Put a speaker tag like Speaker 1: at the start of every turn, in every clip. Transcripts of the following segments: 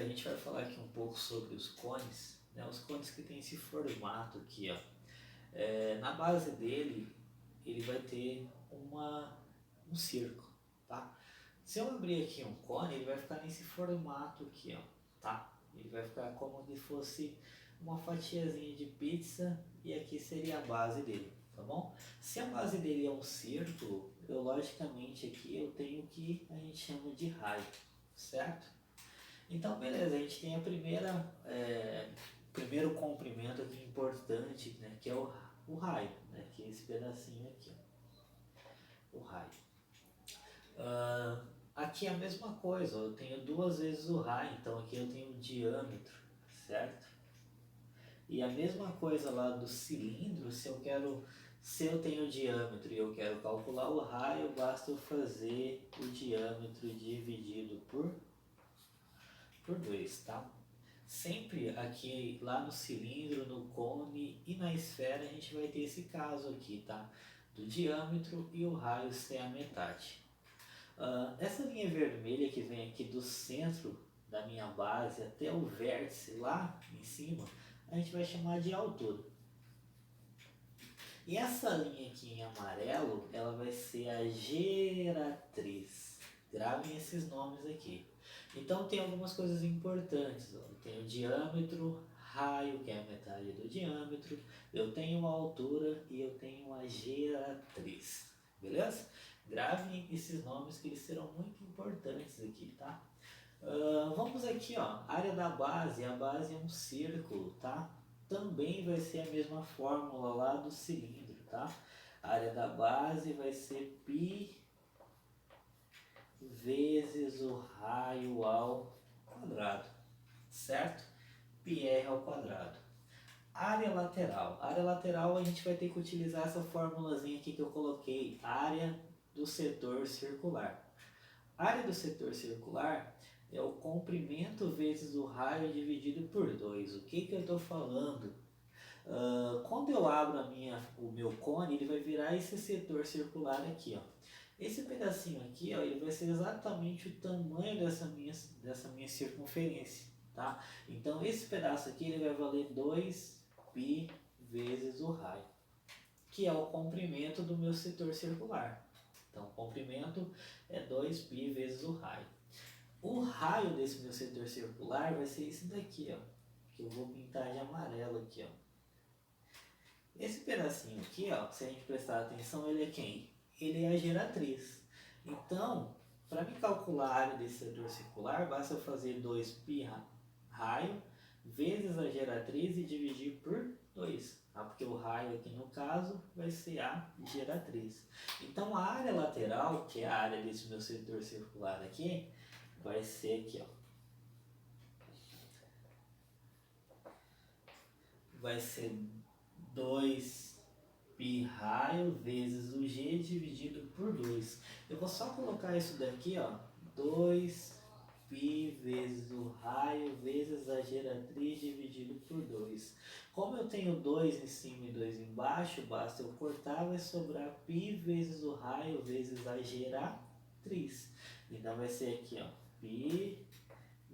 Speaker 1: gente vai falar aqui um pouco sobre os cones, né? Os cones que tem esse formato aqui, ó. Na base dele, ele vai ter um círculo, tá? Se eu abrir aqui um cone, ele vai ficar nesse formato aqui, ó, tá? Ele vai ficar como se fosse uma fatiazinha de pizza e aqui seria a base dele, tá bom? Se a base dele é um círculo, eu logicamente aqui eu tenho o que a gente chama de raio, certo? Então, beleza, a gente tem a primeiro comprimento aqui importante, né, que é o raio, né, que é esse pedacinho aqui, ó, o raio. Aqui é a mesma coisa, ó, eu tenho duas vezes o raio, então aqui eu tenho o diâmetro, certo? E a mesma coisa lá do cilindro, se eu tenho diâmetro e eu quero calcular o raio, basta eu fazer o diâmetro dividido por 2, tá? Sempre aqui, lá no cilindro, no cone e na esfera, a gente vai ter esse caso aqui, tá? Do diâmetro e o raio ser a metade. Essa linha vermelha que vem aqui do centro da minha base até o vértice lá em cima, a gente vai chamar de altura. E essa linha aqui em amarelo, ela vai ser a geratriz. Gravem esses nomes aqui. Então tem algumas coisas importantes. Ó. Tem o diâmetro, raio, que é a metade do diâmetro. Eu tenho a altura e eu tenho a geratriz. Beleza? Gravem esses nomes que eles serão muito importantes aqui, tá? Vamos aqui, ó, área da base, a base é um círculo, tá? Também vai ser a mesma fórmula lá do cilindro, tá? A área da base vai ser π vezes o raio ao quadrado, certo? πr ao quadrado. Área lateral a gente vai ter que utilizar essa formulazinha aqui que eu coloquei, área do setor circular. Área do setor circular é o comprimento vezes o raio dividido por 2. O que eu estou falando? Quando eu abro o meu cone, ele vai virar esse setor circular aqui, ó. Esse pedacinho aqui, ó, ele vai ser exatamente o tamanho dessa minha circunferência, tá? Então esse pedaço aqui ele vai valer 2π vezes o raio, que é o comprimento do meu setor circular. Então o comprimento é 2π vezes o raio. O raio desse meu setor circular vai ser esse daqui, ó, que eu vou pintar de amarelo aqui, ó. Esse pedacinho aqui, ó, se a gente prestar atenção, ele é quem? Ele é a geratriz. Então, para me calcular a área desse setor circular, basta eu fazer 2π raio vezes a geratriz e dividir por 2. Tá? Porque o raio aqui no caso vai ser a geratriz. Então a área lateral, que é a área desse meu setor circular aqui, vai ser aqui, ó. Vai ser 2π raio vezes o g dividido por 2. Eu vou só colocar isso daqui, ó, 2π vezes o raio vezes a geratriz dividido por 2. Como eu tenho 2 em cima e 2 embaixo, basta eu cortar, vai sobrar π vezes o raio vezes a geratriz. Então vai ser aqui, ó, π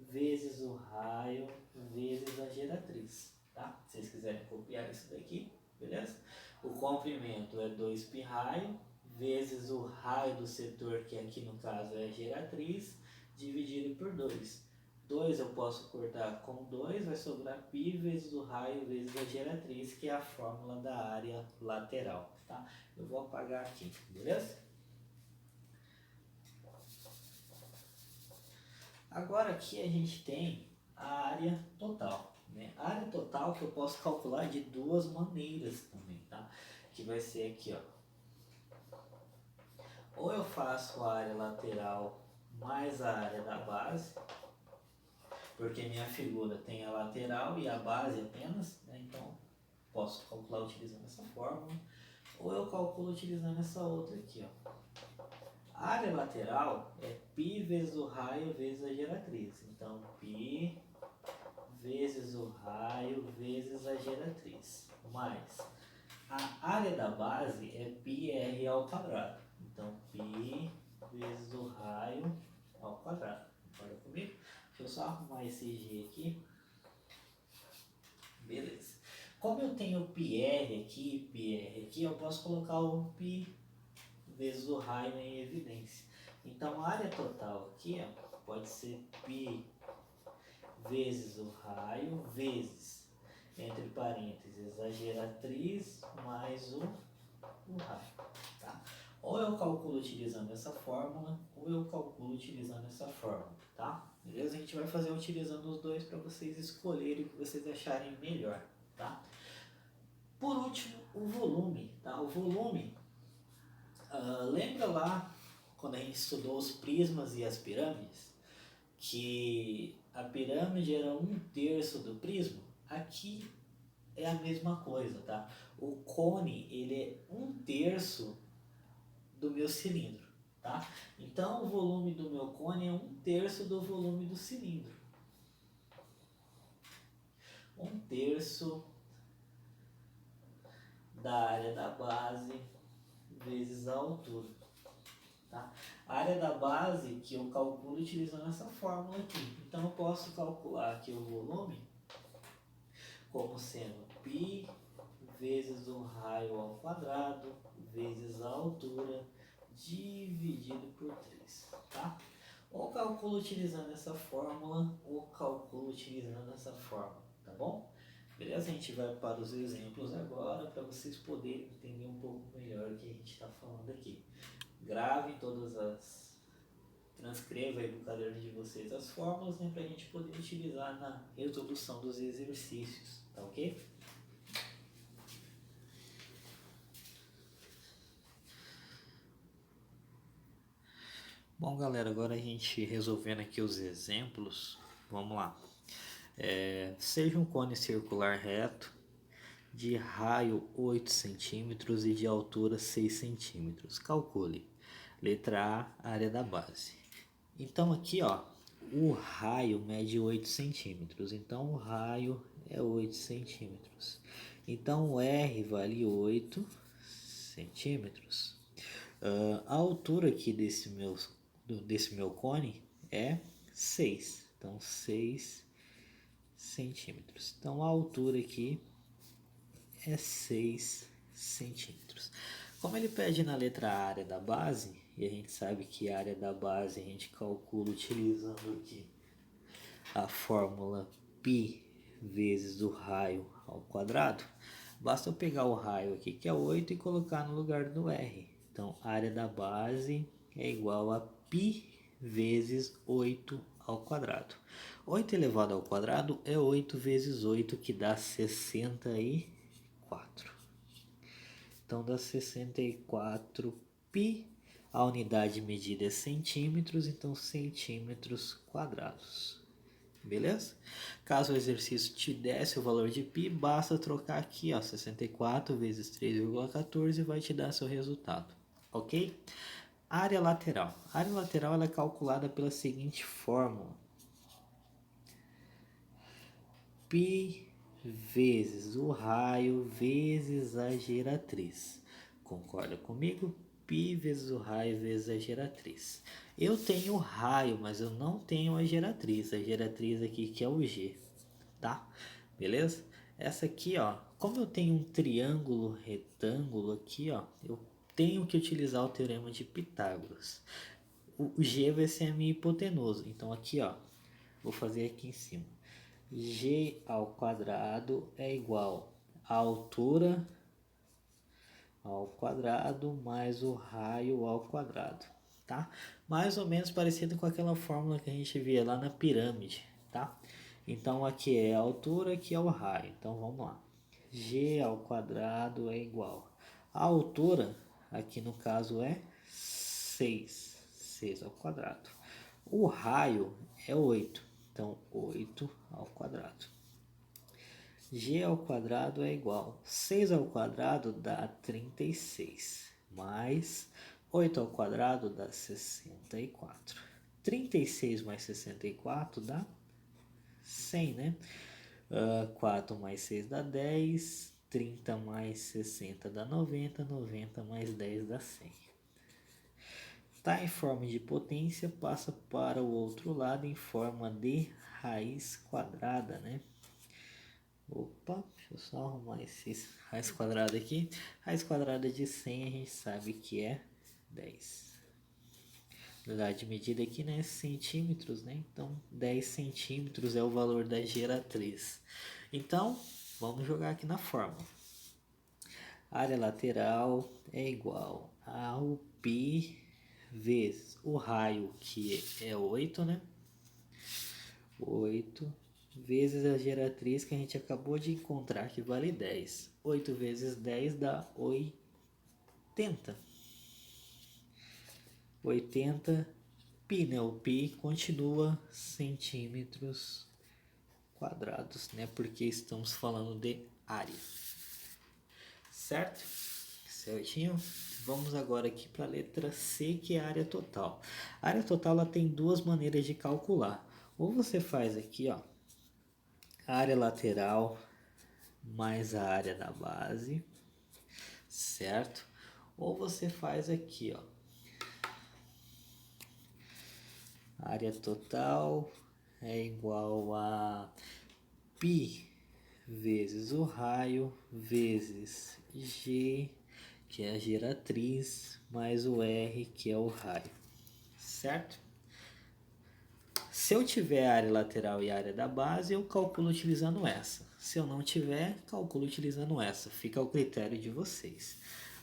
Speaker 1: vezes o raio vezes a geratriz. Tá? Se vocês quiserem copiar isso daqui, beleza? O comprimento é 2π raio vezes o raio do setor, que aqui no caso é a geratriz, dividido por 2. 2 eu posso cortar com 2, vai sobrar π vezes o raio vezes a geratriz, que é a fórmula da área lateral. Tá? Eu vou apagar aqui, beleza? Agora aqui a gente tem a área total. Né? A área total que eu posso calcular de duas maneiras também, tá? Que vai ser aqui, ó. Ou eu faço a área lateral mais a área da base, porque minha figura tem a lateral e a base apenas, né? Então posso calcular utilizando essa fórmula. Ou eu calculo utilizando essa outra aqui, ó. A área lateral é π vezes o raio vezes a geratriz. Então, π vezes o raio vezes a geratriz. Mais a área da base é πr ao quadrado. Então, π vezes o raio ao quadrado. Concorda comigo? Deixa eu só arrumar esse G aqui. Beleza. Como eu tenho PR aqui, eu posso colocar o π vezes o raio em evidência. Então a área total aqui, ó, pode ser π vezes o raio vezes, entre parênteses, a geratriz mais o raio. Tá? Ou eu calculo utilizando essa fórmula, ou eu calculo utilizando essa fórmula. Tá? Beleza? A gente vai fazer utilizando os dois para vocês escolherem o que vocês acharem melhor. Tá? Por último, o volume. Tá? O volume, lembra lá quando a gente estudou os prismas e as pirâmides, que a pirâmide era 1/3 do prisma? Aqui é a mesma coisa, tá? O cone, ele é 1/3 do meu cilindro, tá? Então o volume do meu cone é 1/3 do volume do cilindro. 1/3 da área da base vezes a altura. Tá? A área da base que eu calculo utilizando essa fórmula aqui. Então eu posso calcular aqui o volume como sendo π vezes o raio ao quadrado vezes a altura dividido por 3. Tá? Ou calculo utilizando essa fórmula ou calculo utilizando essa fórmula. Tá bom? Beleza? A gente vai para os exemplos agora para vocês poderem entender um pouco melhor o que a gente está falando aqui. Gravem todas as... Transcreva aí no caderno de vocês as fórmulas, né, para a gente poder utilizar na resolução dos exercícios, tá ok? Bom, galera, agora a gente resolvendo aqui os exemplos, vamos lá. Seja um cone circular reto, de raio 8 centímetros e de altura 6 centímetros. Calcule. Letra A, área da base. Então aqui, ó, o raio mede 8 centímetros. Então o raio é 8 centímetros. Então o R vale 8 centímetros. A altura aqui desse meu cone é 6. Então 6 centímetros. Então a altura aqui é 6 centímetros. Como ele pede na letra A, área da base, e a gente sabe que a área da base a gente calcula utilizando aqui a fórmula π vezes o raio ao quadrado, basta eu pegar o raio aqui que é 8 e colocar no lugar do R. Então a área da base é igual a π vezes 8 ao quadrado. 8 elevado ao quadrado é 8 vezes 8, que dá 64. Então dá 64 π. A unidade medida é centímetros, então centímetros quadrados. Beleza? Caso o exercício te desse o valor de π, basta trocar aqui, ó, 64 vezes 3,14 vai te dar seu resultado. Ok? Área lateral. A área lateral ela é calculada pela seguinte fórmula. π vezes o raio vezes a geratriz. Concorda comigo? π vezes o raio vezes a geratriz. Eu tenho o raio, mas eu não tenho a geratriz. A geratriz aqui que é o G, tá? Beleza? Essa aqui, ó, como eu tenho um triângulo retângulo aqui, ó, eu tenho que utilizar o teorema de Pitágoras. O G vai ser a minha hipotenusa. Então aqui, ó, vou fazer aqui em cima. G ao quadrado é igual a altura ao quadrado mais o raio ao quadrado, tá? Mais ou menos parecido com aquela fórmula que a gente via lá na pirâmide, tá? Então aqui é a altura, aqui é o raio. Então vamos lá. G ao quadrado é igual a altura, aqui no caso é 6 ao quadrado. O raio é 8. Então, 8 ao quadrado. G ao quadrado é igual. 6 ao quadrado dá 36. Mais 8 ao quadrado dá 64. 36 mais 64 dá 100, né? 4 mais 6 dá 10. 30 mais 60 dá 90. 90 mais 10 dá 100. está em forma de potência, passa para o outro lado em forma de raiz quadrada, né? Opa, deixa eu só arrumar esse raiz quadrada aqui. Raiz quadrada de 100 a gente sabe que é 10. Unidade de medida aqui, né, centímetros, né? Então 10 centímetros é o valor da geratriz. Então, vamos jogar aqui na fórmula. Área lateral é igual ao π vezes o raio, que é 8, né? 8 vezes a geratriz que a gente acabou de encontrar, que vale 10. 8 vezes 10 dá 80. 80 π, né? O π continua centímetros quadrados, né? Porque estamos falando de área. Certo? Certinho? Vamos agora aqui para a letra C, que é a área total. A área total ela tem duas maneiras de calcular. Ou você faz aqui, ó, a área lateral mais a área da base, certo? Ou você faz aqui, ó, a área total é igual a π vezes o raio vezes G, que é a geratriz, mais o R, que é o raio, certo? Se eu tiver a área lateral e a área da base, eu calculo utilizando essa. Se eu não tiver, calculo utilizando essa. Fica ao critério de vocês.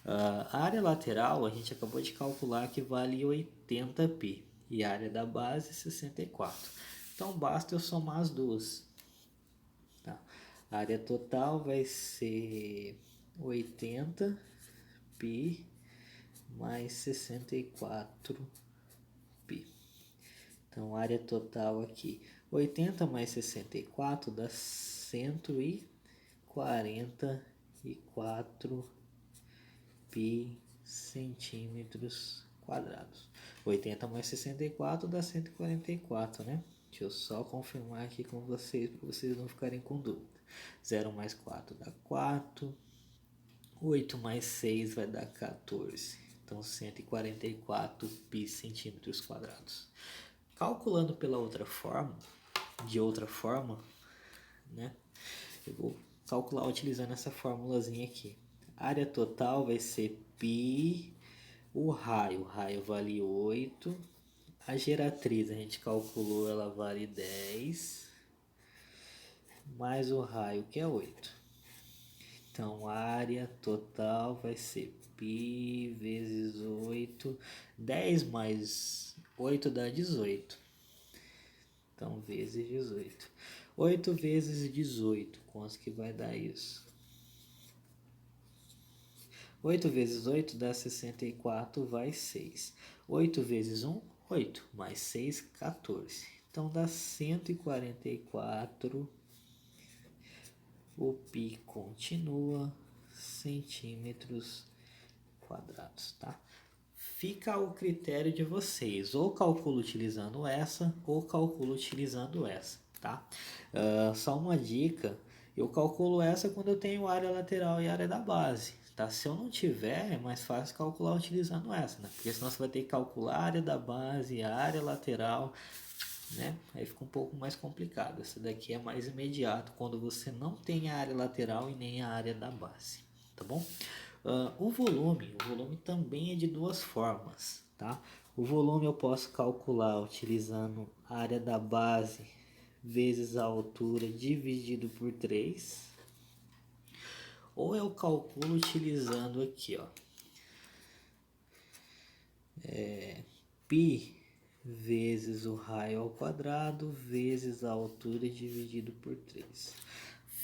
Speaker 1: A área lateral, a gente acabou de calcular que vale 80 π. E a área da base, 64. Então, basta eu somar as duas. Tá? A área total vai ser 80 π mais 64 π. Então, área total aqui, 80 mais 64 dá 144 π centímetros quadrados. 80 mais 64 dá 144, né? Deixa eu só confirmar aqui com vocês, para vocês não ficarem com dúvida. 0 mais 4 dá 4. 8 mais 6 vai dar 14. Então, 144 π centímetros quadrados. Calculando pela outra forma, né? Eu vou calcular utilizando essa formulazinha aqui. A área total vai ser π, o raio vale 8, a geratriz a gente calculou, ela vale 10, mais o raio que é 8. Então, a área total vai ser π vezes 8, 10 mais 8 dá 18. Então, vezes 18. 8 vezes 18, quanto que vai dar isso? 8 vezes 8 dá 64, vai 6. 8 vezes 1, 8. Mais 6, 14. Então, dá 144. O π continua centímetros quadrados, tá? Fica ao critério de vocês, ou calculo utilizando essa, ou calculo utilizando essa, tá? Só uma dica, eu calculo essa quando eu tenho área lateral e área da base, tá? Se eu não tiver, é mais fácil calcular utilizando essa, né? Porque senão você vai ter que calcular a área da base e a área lateral, né? Aí fica um pouco mais complicado. Essa daqui é mais imediato quando você não tem a área lateral e nem a área da base, tá bom? O volume também é de duas formas, tá? O volume eu posso calcular utilizando a área da base vezes a altura dividido por 3, ou eu calculo utilizando aqui, ó, π vezes o raio ao quadrado vezes a altura dividido por 3.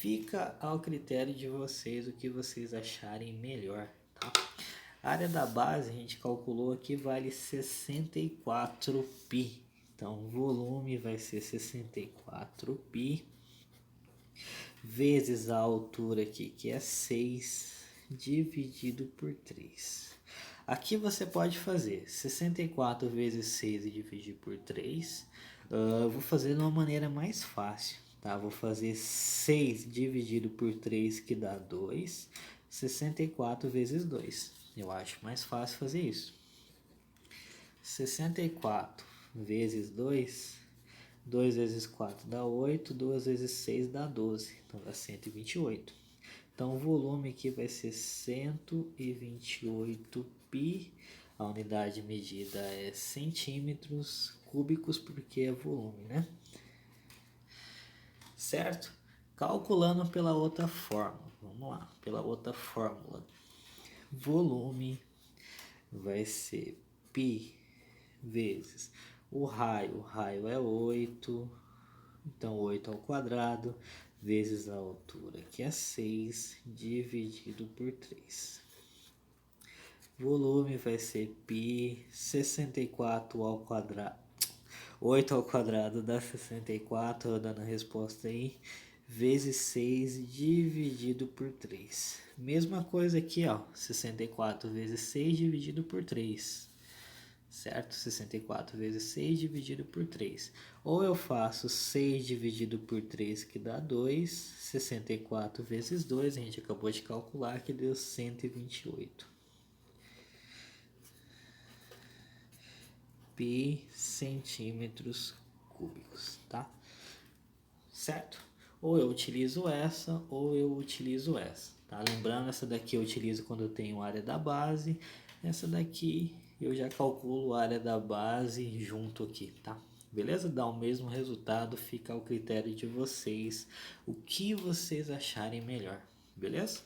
Speaker 1: Fica ao critério de vocês o que vocês acharem melhor, tá? A área da base a gente calculou aqui vale 64 π. Então, o volume vai ser 64 π vezes a altura aqui, que é 6, dividido por 3. Aqui você pode fazer 64 vezes 6 e dividir por 3. Vou fazer de uma maneira mais fácil, tá? Vou fazer 6 dividido por 3, que dá 2. 64 vezes 2. Eu acho mais fácil fazer isso. 64 vezes 2, 2 vezes 4 dá 8, 2 vezes 6 dá 12, então dá 128. Então o volume aqui vai ser 128 pi, a unidade medida é centímetros cúbicos, porque é volume, né? Certo? Calculando pela outra fórmula, vamos lá, pela outra fórmula, volume vai ser π vezes o raio é 8, então 8 ao quadrado, vezes a altura, que é 6, dividido por 3. Volume vai ser π, 64 ao quadrado, 8 ao quadrado dá 64, dando a resposta aí, vezes 6 dividido por 3. Mesma coisa aqui, ó, 64 vezes 6 dividido por 3. Certo? 64 vezes 6 dividido por 3. Ou eu faço 6 dividido por 3, que dá 2. 64 vezes 2, a gente acabou de calcular, que deu 128. Pi centímetros cúbicos, tá? Certo? Ou eu utilizo essa, ou eu utilizo essa, tá? Lembrando, essa daqui eu utilizo quando eu tenho área da base, essa daqui eu já calculo a área da base junto aqui, tá? Beleza? Dá o mesmo resultado, fica ao critério de vocês, o que vocês acharem melhor, beleza?